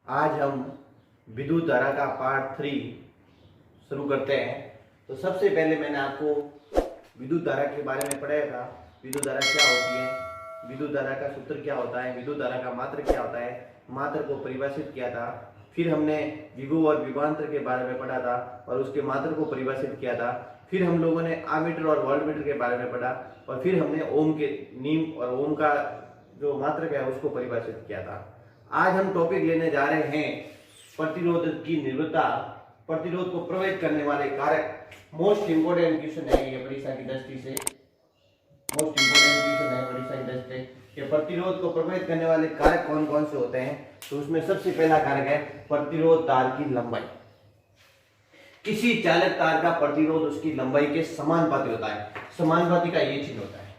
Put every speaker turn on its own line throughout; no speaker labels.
आज हम विद्युत धारा का पार्ट 3 शुरू करते हैं। तो सबसे पहले मैंने आपको विद्युत धारा के बारे में पढ़ाया था। विद्युत धारा क्या होती है, विद्युत धारा का सूत्र क्या होता है, विद्युत धारा का मात्रक क्या होता है, मात्रक को परिभाषित किया था। फिर हमने विभव और विभवांतर के बारे में पढ़ा था और उसके मात्रक को परिभाषित किया था। फिर हम लोगों ने आमीटर और वोल्टमीटर के बारे में पढ़ा और फिर हमने ओम के नियम और ओम का जो मात्रक है उसको परिभाषित किया था। आज हम टॉपिक लेने जा रहे हैं प्रतिरोध की निर्भरता, प्रतिरोध को प्रभावित करने वाले कारक। मोस्ट इंपोर्टेंट क्वेश्चन है ये परीक्षा की दृष्टि से, मोस्ट इंपोर्टेंट क्वेश्चन है परीक्षा की दृष्टि से कि प्रतिरोध को प्रभावित करने वाले कारक कौन कौन से होते हैं। तो उसमें सबसे पहला कारक है प्रतिरोध तार की लंबाई। किसी चालक तार का प्रतिरोध उसकी लंबाई के समानुपाती होता है। समानुपाती का ये चिन्ह होता है,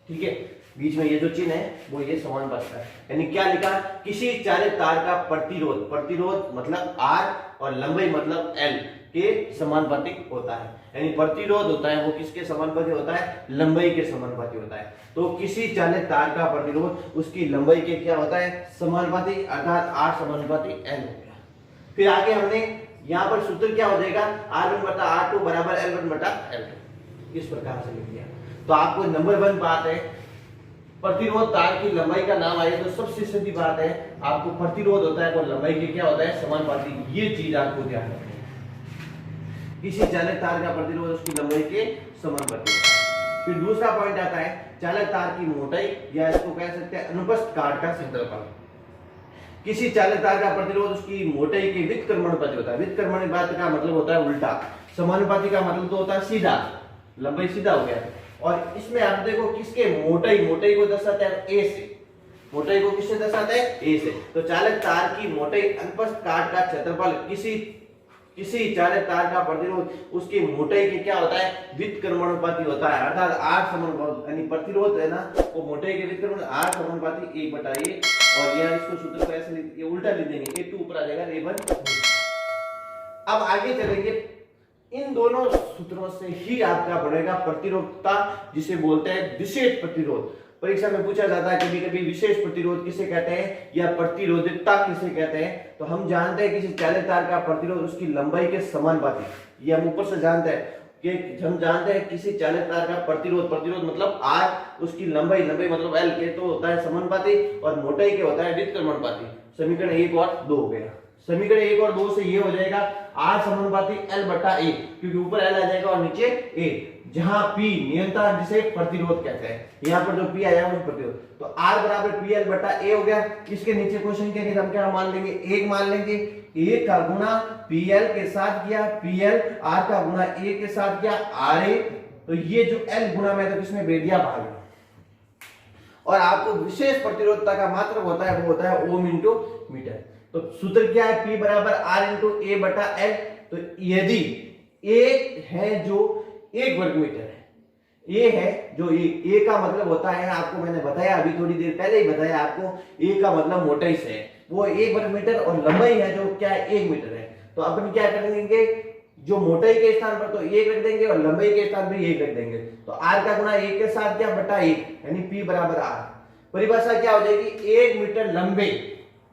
ठीक है, बीच में ये जो चिन्ह है वो ये समानुपाती है। यानी क्या लिखा, किसी चालक तार का प्रतिरोध, प्रतिरोध मतलब R और लंबाई मतलब L के समानुपाती होता है। यानी प्रतिरोध होता है वो किसके समानुपाती होता है, लंबाई के समानुपाती होता है। तो किसी चालक तार का प्रतिरोध उसकी लंबाई के क्या होता है, समानुपाती, अर्थात R समानुपाती L हो गया। फिर आगे हमने यहाँ पर सूत्र क्या हो जाएगा, R1 बटा R2 बराबर L1 बटा L2, इस प्रकार से लिख दिया। तो आपको नंबर 1 बात है, प्रतिरोध तार की लंबाई का नाम आए तो सबसे सीधी बात है आपको प्रतिरोध होता है वो लंबाई के क्या होता है, समानुपाती। ये चीज आपको ध्यान रखनी है, किसी चालक तार का प्रतिरोध उसकी लंबाई के समानुपाती होता है। फिर दूसरा पॉइंट आता है चालक तार की मोटाई, या इसको कह सकते हैं अनुप्रस्थ काट का क्षेत्रफल। किसी चालक तार का प्रतिरोध उसकी मोटाई के व्युत्क्रमणानुपाती होता है। व्युत्क्रमणानुपाती का मतलब होता है उल्टा, समानुपाती का मतलब तो होता है सीधा, लंबाई सीधा हो गया। और इसमें आप देखो किसके मोटाई, मोटाई को दर्शाता है ए से, मोटाई को किससे दर्शाता है, ए से। तो चालक तार की मोटाई अनुप्रस्थ काट का क्षेत्रफल, किसी चालक तार का प्रतिरोध उसकी मोटाई के क्या होता है, व्युत्क्रमणानुपाती होता है। अर्थात R समानुपाती, यानी प्रतिरोध है ना वो मोटाई के व्युत्क्रमण R समानुपाती 1/a। और यह इसको सूत्र को ऐसे ये उल्टा लिख देंगे, A2 ऊपर आ जाएगा, A1। अब आगे चलेंगे, इन दोनों सूत्रों से ही आपका बढ़ेगा प्रतिरोधता, जिसे बोलते हैं विशेष प्रतिरोध। परीक्षा में पूछा जाता है कभी कभी विशेष प्रतिरोध किसे कहते हैं या प्रतिरोधकता किसे कहते हैं। तो हम जानते हैं किसी चालक तार का प्रतिरोध उसकी लंबाई के समानुपाती, ये हम ऊपर से जानते हैं कि हम जानते हैं किसी चालक तार का प्रतिरोध, प्रतिरोध मतलब R, उसकी लंबाई, लंबाई मतलब L के तो होता है समानुपाती और मोटाई के होता है व्युत्क्रमणानुपाती। समीकरण 1 और 2 हो गया। समीकरण 1 और 2 से ये हो जाएगा R समानुपाती L बटा A, क्योंकि ऊपर L आ जाएगा और नीचे A, जहां P नियंत्रण जिसे प्रतिरोध कहते हैं। यहाँ पर जो P आया वो प्रतिरोध, तो R बराबर PL बटा A हो गया। इसके नीचे क्वेश्चन के लिए हम क्या मान लेंगे, 1 मान लेंगे। A का गुना PL के साथ किया, PL R का गुना A के साथ किया, RA। तो ये जो L गुना में तो किसमें भेज दिया, भाग। और आपको विशेष प्रतिरोधता का मात्रक होता है वो होता है ओम इंटू मीटर। तो सूत्र क्या है, P बराबर R इंटू A बटा L। तो यदि A है जो 1 वर्ग मीटर है, A है जो A का मतलब होता है, आपको मैंने बताया अभी थोड़ी देर पहले ही बताया आपको, A का मतलब मोटाई से है, वो 1 वर्ग मीटर, और लंबाई है जो क्या है 1 मीटर है। तो अपन क्या करेंगे, जो मोटाई के स्थान पर तो 1 रख देंगे और लंबाई के स्थान पर 1 रख देंगे। तो R का गुना 1 के साथ क्या बटा 1, यानी P बराबर R। परिभाषा क्या हो जाएगी, 1 मीटर लंबे,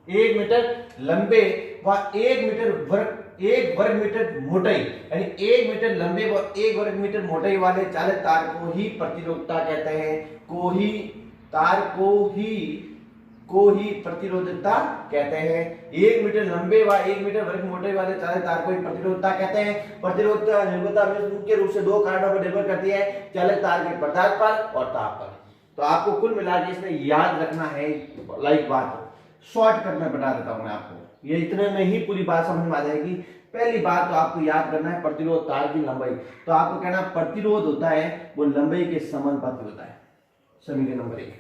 1 मीटर लंबे व 1 वर्ग मीटर मोटाई, यानी 1 मीटर लंबे व 1 वर्ग मीटर मोटाई वाले चालक तार को ही प्रतिरोधकता कहते हैं। तार को ही प्रतिरोधकता कहते हैं। 1 मीटर लंबे व 1 मीटर वर्ग मोटाई वाले चालक तार को ही प्रतिरोधकता कहते हैं। प्रतिरोधकता निर्भरता में मुख्य रूप से 2 कारणों पर निर्भर करती है, चालक तार के पदार्थ पर और ताप पर। तो आपको कुल मिलाकर इसमें याद रखना है, लाइक बात शॉर्टकट में बता देता हूं मैं आपको, ये इतने में ही पूरी बात समझ में आ जाएगी। पहली बात तो आपको याद करना है प्रतिरोध तार की लंबाई। तो आपको कहना प्रतिरोध होता है वो लंबाई के समानुपाती होता है, समीकरण नंबर 1।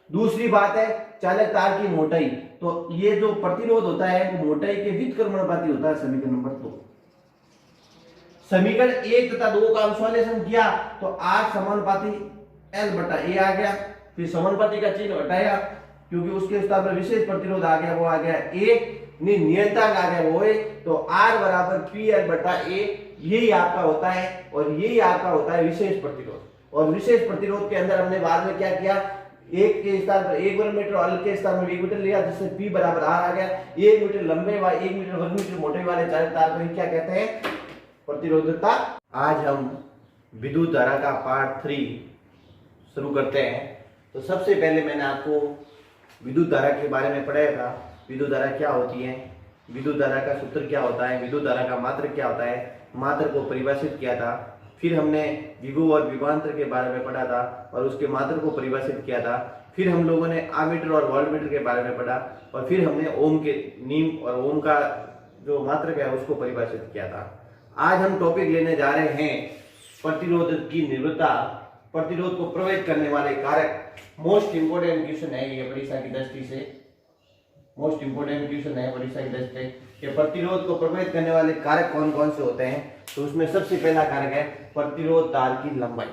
दूसरी बात है चालक तार की मोटाई, तो ये जो प्रतिरोध होता है वो मोटाई के व्युत्क्रमणानुपाती होता है, समीकरण नंबर 2। समीकरण 1 तथा 2 का सॉल्यूशन किया तो R समानुपाती L बटा A आ गया। फिर समानुपाती का चिन्ह हटाया क्योंकि उसके स्थान पर विशेष प्रतिरोध आ गया, वो आ गया A, नियंत्रक आ गया वो है। तो R बराबर PL बटा A, यही आपका होता है और यही आपका होता है विशेष प्रतिरोध। और विशेष प्रतिरोध के अंदर हमने बाद में क्या किया, एक के स्थान पर 1 वर्ग मीटर और एल के स्थान पर 1 मीटर लिया, जिससे पी बराबर आर आ गया। 1 मीटर लंबे व 1 मीटर वर्ग मीटर मोटाई वाले चालक तार को क्या कहते हैं? प्रतिरोधकता। आज हम विद्युत धारा का पार्ट 3 शुरू करते हैं। तो सबसे पहले मैंने आपको विद्युत धारा के बारे में पढ़ाया था, विद्युत धारा क्या होती है, विद्युत धारा का सूत्र क्या होता है, विद्युत धारा का मात्रक क्या होता है, मात्रक को परिभाषित किया था। फिर हमने विभव और विभवांतर के बारे में पढ़ा था और उसके मात्रक को परिभाषित किया था। फिर हम लोगों ने आमीटर और वोल्टमीटर के बारे में पढ़ा और फिर हमने ओम के नियम और ओम का जो मात्रक है उसको परिभाषित किया था। आज हम टॉपिक लेने जा रहे हैं प्रतिरोध की निर्भरता, प्रतिरोध को प्रभावित करने वाले कारक। मोस्ट इंपोर्टेंट क्वेश्चन है ये परीक्षा की दृष्टि से, मोस्ट इंपोर्टेंट क्वेश्चन है परीक्षा की दृष्टि से कि प्रतिरोध को प्रभावित करने वाले कारक कौन कौन से होते हैं। तो उसमें सबसे पहला कारक है प्रतिरोध तार की लंबाई।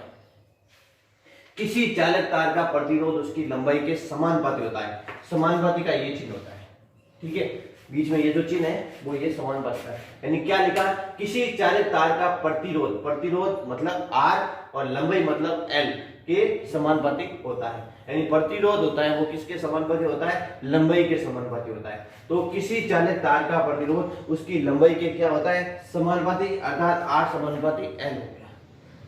किसी चालक तार का प्रतिरोध उसकी लंबाई के समानुपाती होता है। समानुपाती का ये चिन्ह होता है, ठीक है, बीच में ये जो चिन्ह है वो ये समानुपाती का है। यानी क्या लिखा? किसी चालक तार का प्रतिरोध, प्रतिरोध मतलब आर और लंबाई मतलब एल के समानुपाती होता है। यानी प्रतिरोध होता है वो किसके समानुपाती होता है? लंबाई के समानुपाती होता है। तो किसी चालक तार का प्रतिरोध उसकी लंबाई के क्या होता है? समानुपाती, अर्थात आर समानुपाती एल हो गया।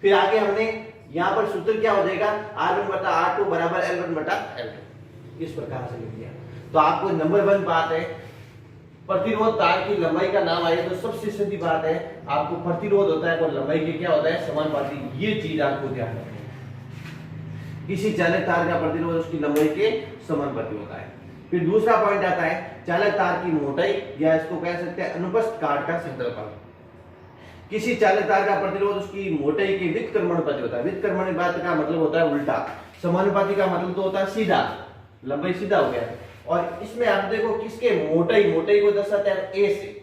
फिर आगे हमने यहाँ पर सूत्र क्या हो जाएगा? R1 बटा R2 बराबर L1 बटा L2, इस प्रकार से लिख दिया। तो आपको नंबर 1 बात है, प्रतिरोध तार की लंबाई का नाम आए तो सबसे सीधी बात है आपको प्रतिरोध होता है वो लंबाई के क्या होता है? समानुपाती। ये चीज आपको ध्यान रखनी है, किसी चालक तार का प्रतिरोध उसकी लंबाई के समानुपाती होता है। फिर दूसरा पॉइंट आता है चालक तार की मोटाई, या इसको कह सकते हैं अनुप्रस्थ काट का क्षेत्रफल। किसी चालक तार का प्रतिरोध उसकी मोटाई के व्युत्क्रमणानुपाती होता है। व्युत्क्रमणानुपाती का मतलब होता है उल्टा, समानुपाती का मतलब तो होता है सीधा, लंबाई सीधा हो गया। और इसमें आप देखो किसके मोटाई, मोटाई को दर्शाते हैं ए से,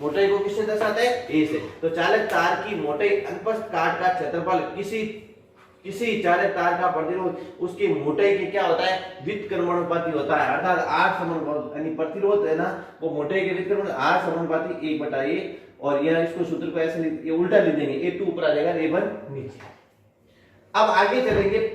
मोटाई को किससे दर्शाते हैं? ए से। तो चालक तार की मोटाई अनुप्रस्थ काट का क्षेत्रफल, किसी चालक तार का प्रतिरोध उसकी मोटाई के क्या होता है? व्युत्क्रमणानुपाती होता है, अर्थात आर समानुपाती। यानी प्रतिरोध है ना वो मोटाई के व्युत्क्रमण आर समानुपाती 1 बटा ए। और यह इसको सूत्र को ऐसे ये उल्टा लिख देंगे, A2 ऊपर आ जाएगा, A1 नीचे। अब आगे चलेंगे,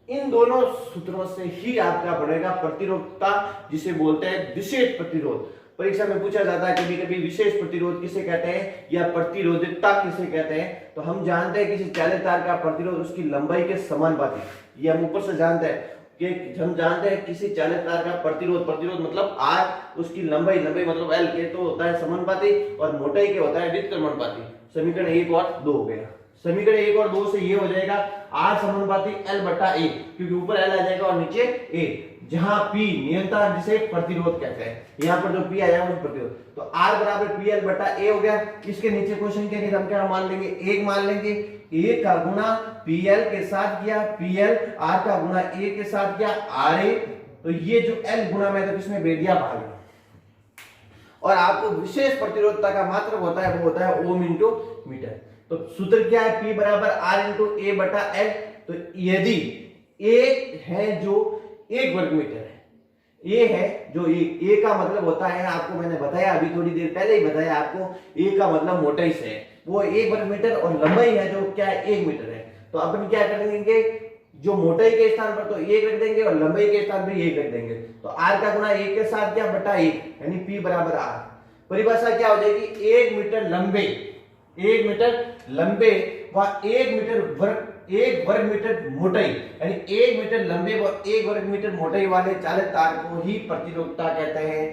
इन दोनों सूत्रों से ही आपका बढ़ेगा प्रतिरोधकता, जिसे बोलते हैं विशेष प्रतिरोध। परीक्षा में पूछा जाता है कभी कभी विशेष प्रतिरोध किसे कहते हैं या प्रतिरोधकता किसे कहते हैं। तो हम जानते हैं किसी चालक तार का प्रतिरोध उसकी लंबाई के समानुपाती, ये हम ऊपर से जानते हैं कि हम जानते हैं किसी चालक तार का प्रतिरोध, प्रतिरोध मतलब आर, उसकी लंबाई, लंबाई मतलब एल के तो होता है समानुपाती और मोटाई के होता है व्युत्क्रमणानुपाती। समीकरण 1 और 2 हो गया। समीकरण 1 और 2 से ये हो जाएगा आर समानुपाती एल बटा ए, क्योंकि ऊपर एल आ जाएगा और नीचे ए, जहां पी नियंत्रण जिसे प्रतिरोध कहते हैं। यहाँ पर जो पी आया वो प्रतिरोध, तो आर बराबर पी एल बटा ए हो गया। इसके नीचे क्वेश्चन के लिए हम क्या मान लेंगे? 1 मान लेंगे। ए का गुना पीएल के साथ किया, पीएल आर का गुना ए के साथ किया, आर ए। तो ये जो एल गुना में तो किसमें भेज दिया? भाग। और आपको विशेष प्रतिरोधकता का मात्रक होता है वो होता है ओम इंटू मीटर। तो सूत्र क्या है? P बराबर R इंटू ए बटा एल। तो यदि ए है जो 1 वर्ग मीटर है, ए है जो ए का मतलब होता है, आपको मैंने बताया अभी थोड़ी देर पहले ही बताया आपको, ए का मतलब मोटाई से है, वो 1 वर्ग मीटर और लंबाई है जो क्या है? 1 मीटर है। तो अपन क्या करेंगे? जो मोटाई के स्थान पर तो 1 रख देंगे और लंबाई के स्थान पर 1 रख देंगे। तो r का गुना 1 के साथ क्या बटा 1, यानी P बराबर R। परिभाषा क्या हो जाएगी? 1 मीटर लंबे, 1 मीटर लंबे व 1 वर्ग मीटर मोटाई, यानी 1 मीटर लंबे व 1 वर्ग मीटर मोटाई वाले चालक तार को ही प्रतिरोधकता कहते हैं।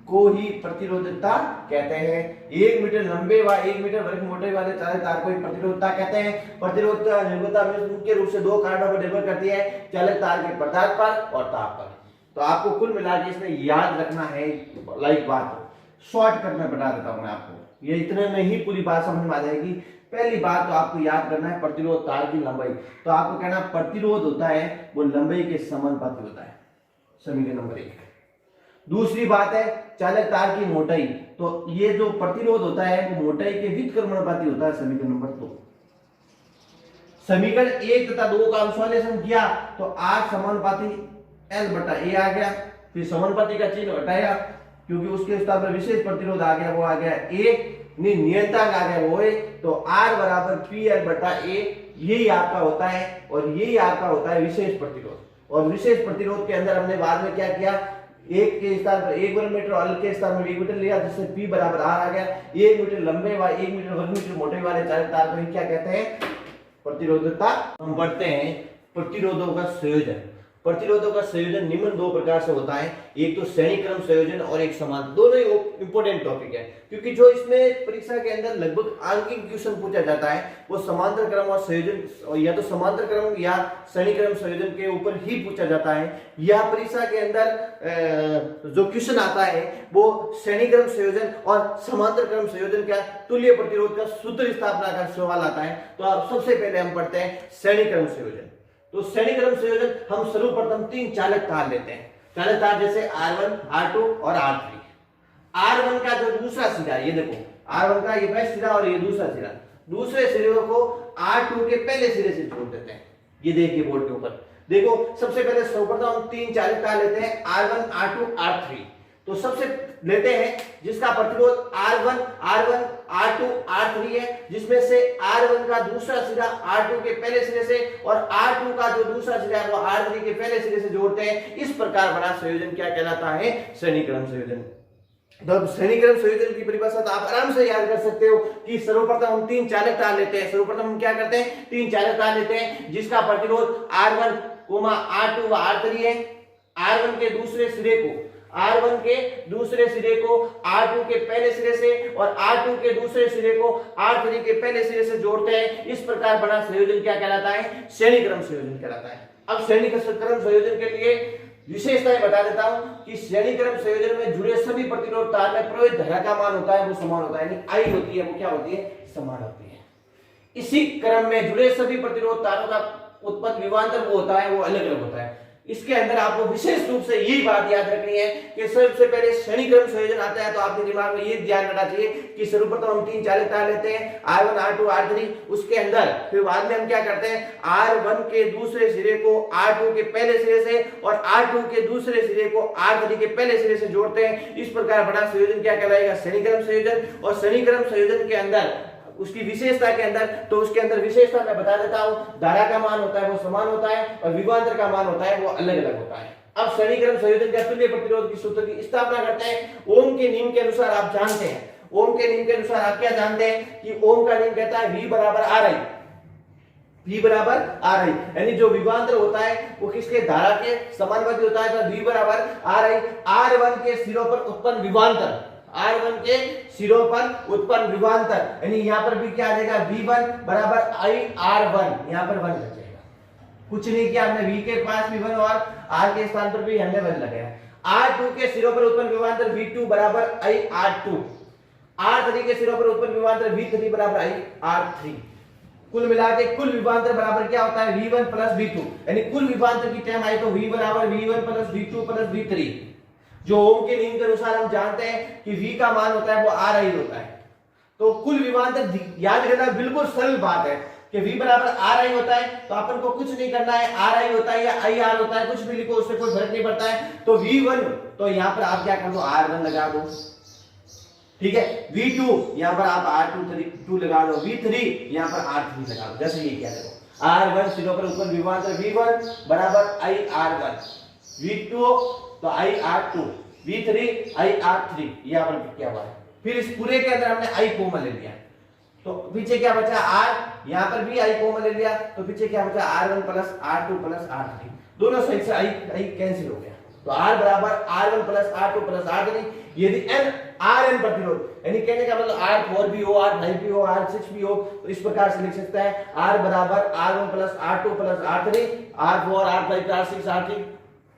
को ही प्रतिरोधकता कहते हैं। 1 मीटर लंबे व 1 मीटर वर्ग मोटाई वाले चालक तार को ही प्रतिरोधकता कहते हैं। प्रतिरोधकता निर्भरता में मुख्य रूप से 2 कारणों पर निर्भर करती है, चालक तार के पदार्थ पर और ताप पर। तो आपको कुल मिला के इसमें याद रखना है, लाइक बात शॉर्टकट में बता देता हूं मैं आपको, ये इतने में ही पूरी बात समझ में आ जाएगी। पहली बात तो आपको याद करना है प्रतिरोध तार की लंबाई। तो आपको कहना प्रतिरोध होता है वो लंबाई के समानुपाती होता है, समीकरण नंबर 1। दूसरी बात है चालक तार की मोटाई, तो ये जो प्रतिरोध होता है वो मोटाई के व्युत्क्रमणानुपाती होता है, समीकरण नंबर 2। समीकरण 1 तथा 2 का सॉल्यूशन किया तो R समानुपाती L बटा ए आ गया। फिर समानुपाती का चिन्ह हटाया क्योंकि उसके स्थान पर विशेष प्रतिरोध आ गया, वो आ गया ए, नियंत्रक आ गया वो ए। तो R बराबर पी एल बटा ए, यही आपका होता है, और यही आपका होता है विशेष प्रतिरोध। और विशेष प्रतिरोध के अंदर हमने बाद में क्या किया, एक के स्थान पर 1 वर्ग मीटर और अल के स्थान पर 1 मीटर लिया, जिससे P बराबर R आ गया। 1 मीटर लंबे व 1 मीटर वर्ग मीटर मोटे वाले चालक तार को क्या कहते हैं, प्रतिरोधकता। हम बढ़ते हैं प्रतिरोधों का संयोजन। प्रतिरोधों का संयोजन निम्न दो प्रकार से होता है, एक तो श्रेणी क्रम संयोजन और एक समांतर। दोनों ही इंपॉर्टेंट टॉपिक है, क्योंकि जो इसमें परीक्षा के अंदर लगभग आंकिक क्वेश्चन पूछा जाता है वो समांतर क्रम और संयोजन, या तो समांतर क्रम या श्रेणी क्रम संयोजन के ऊपर ही पूछा जाता है। या परीक्षा के अंदर जो क्वेश्चन आता है वो श्रेणी क्रम संयोजन और समांतर क्रम संयोजन का तुल्य प्रतिरोध का सूत्र स्थापना का सवाल आता है। तो आप सबसे पहले हम पढ़ते हैं श्रेणी क्रम संयोजन। तो श्रेणी क्रम संयोजन हम सर्वप्रथम 3 चालक तार लेते हैं। चालक तार जैसे R1, R2 और R3। R1 का जो दूसरा सिरा, ये देखो R1 का ये पहला सिरा और ये दूसरा सिरा, दूसरे सिरे को R2 के पहले सिरे से जोड़ देते हैं। ये देखिए बोर्ड के ऊपर देखो, सबसे पहले सर्वप्रथम हम 3 चालक तार लेते हैं, R1, R2, R3। तो सबसे लेते हैं जिसका प्रतिरोध R1, R2, R3 है, जिसमें से R1 का दूसरा सिरा R2 के पहले सिरे से और R2 का जो दूसरा सिरा है वो R3 के पहले सिरे से जोड़ते हैं। इस प्रकार बना संयोजन क्या कहलाता है, श्रेणी क्रम संयोजन। तो श्रेणी क्रम संयोजन की परिभाषा तो आप आराम से याद कर सकते हो कि सर्वप्रथम हम 3 चालक तार लेते हैं। सर्वप्रथम हम क्या करते हैं, 3 चालक तार लेते हैं जिसका प्रतिरोध R1, R2 व R3 है। R1 के दूसरे सिरे को R2 के पहले सिरे से और R2 के दूसरे सिरे को R3 के पहले सिरे से जोड़ते हैं। इस प्रकार बना संयोजन क्या कहलाता है, श्रेणी क्रम संयोजन कहलाता है। अब श्रेणी क्रम संयोजन के लिए विशेषताएं बता देता हूं कि श्रेणी क्रम संयोजन में जुड़े सभी प्रतिरोध तार में प्रवाहित धारा का मान होता है वो समान होता है, यानी I होती है वो क्या होती है, समान होती है। इसी क्रम में जुड़े सभी प्रतिरोध तारों का उत्पन्न विभवांतर वो होता है वो अलग अलग होता है। इसके अंदर आपको विशेष रूप से यही बात याद रखनी है कि सबसे पहले श्रेणी क्रम संयोजन आता है तो आपके दिमाग में ये ध्यान रखना चाहिए कि सर्वप्रथम हम 3 चालक तार लेते हैं, R1, R2, R3। उसके अंदर फिर बाद में हम क्या करते हैं, R1 के दूसरे सिरे को R2 के पहले सिरे से और R2 के दूसरे सिरे को R3 के पहले सिरे से जोड़ते हैं। इस प्रकार बड़ा संयोजन क्या कहलाएगा, श्रेणी क्रम संयोजन। और श्रेणी क्रम संयोजन के अंदर उसकी विशेषता के अंदर, तो उसके अंदर विशेषता मैं बता देता हूं, धारा का मान होता है वो समान होता है और विभवांतर का मान होता है वो अलग अलग होता है। अब श्रेणी क्रम संयोजन का तुल्य प्रतिरोध की सूत्र की स्थापना करते हैं। ओम के नियम के अनुसार आप जानते हैं, ओम के नियम के अनुसार आप क्या जानते हैं कि ओम का नियम कहता है V बराबर RI, V बराबर RI, यानी जो विभवांतर होता है वो किसके, धारा के समानुपाती होता है। तो V बराबर RI, R1 के सिरों पर उत्पन्न विभवांतर, R1 के सिरों पर उत्पन्न विभवांतर, यानी यहां पर भी क्या आ जाएगा, V1 बराबर IR1, यहां पर 1 लग जाएगा। कुछ नहीं किया हमने, V के पास भी 1 और R के स्थान पर भी हमने 1 लगाया। R2 के सिरों पर उत्पन्न विभवांतर V2 बराबर IR2, R3 के सिरों पर उत्पन्न विभवांतर V3 बराबर IR3। कुल मिला के कुल विभवांतर बराबर क्या होता है, V1 प्लस V2, यानी कुल विभवांतर की टर्म आई तो V बराबर V1 plus V2 plus V3। जो ओम के नियम के अनुसार हम जानते हैं कि V का मान होता है वो RI होता है। तो कुल विभवांतर याद रखना बिल्कुल सरल बात है कि V बराबर RI होता है, तो अपन को कुछ नहीं करना है, RI होता है या IR होता है कुछ भी लिखो, उससे कोई फर्क नहीं पड़ता है। तो V1 तो यहां पर आप क्या कर दो, R1 लगा दो, ठीक है। V2 यहां पर आप R2 लगा दो, V3 यहां पर R3 लगा दो, जैसे ये क्या देखो, R1 सिरों पर उत्पन्न विभवांतर V1 बराबर IR1, V2 तो IR2, V3 IR3, यहां पर क्या हुआ है। फिर इस पूरे के अंदर हमने I कॉमन ले लिया, तो पीछे क्या बचा R, यहां पर भी I कॉमन ले लिया, तो पीछे क्या बचा R1 plus R2 plus R3, दोनों साइड से I कैंसिल हो गया। तो R बराबर R1 plus R2 plus R3। यदि n Rn प्रतिरोध, यानी कहने का मतलब R4 भी हो, R5 भी हो, R6 भी हो, तो इस प्रकार से लिख सकता है R बराबर R1 plus R2 plus R3, R4 R5 R6 R3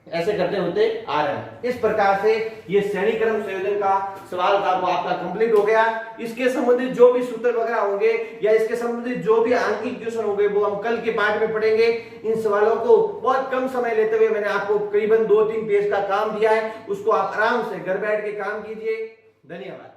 ऐसे करते होते Rn। इस प्रकार से ये श्रेणी क्रम संयोजन का सवाल था वो आपका कंप्लीट हो गया। इसके संबंधित जो भी सूत्र वगैरह होंगे या इसके संबंधित जो भी आंकिक क्वेश्चन होंगे वो हम कल के पाठ में पढ़ेंगे। इन सवालों को बहुत कम समय लेते हुए मैंने आपको करीबन 2-3 पेज का काम दिया है, उसको आप आराम से घर बैठ के काम कीजिए। धन्यवाद।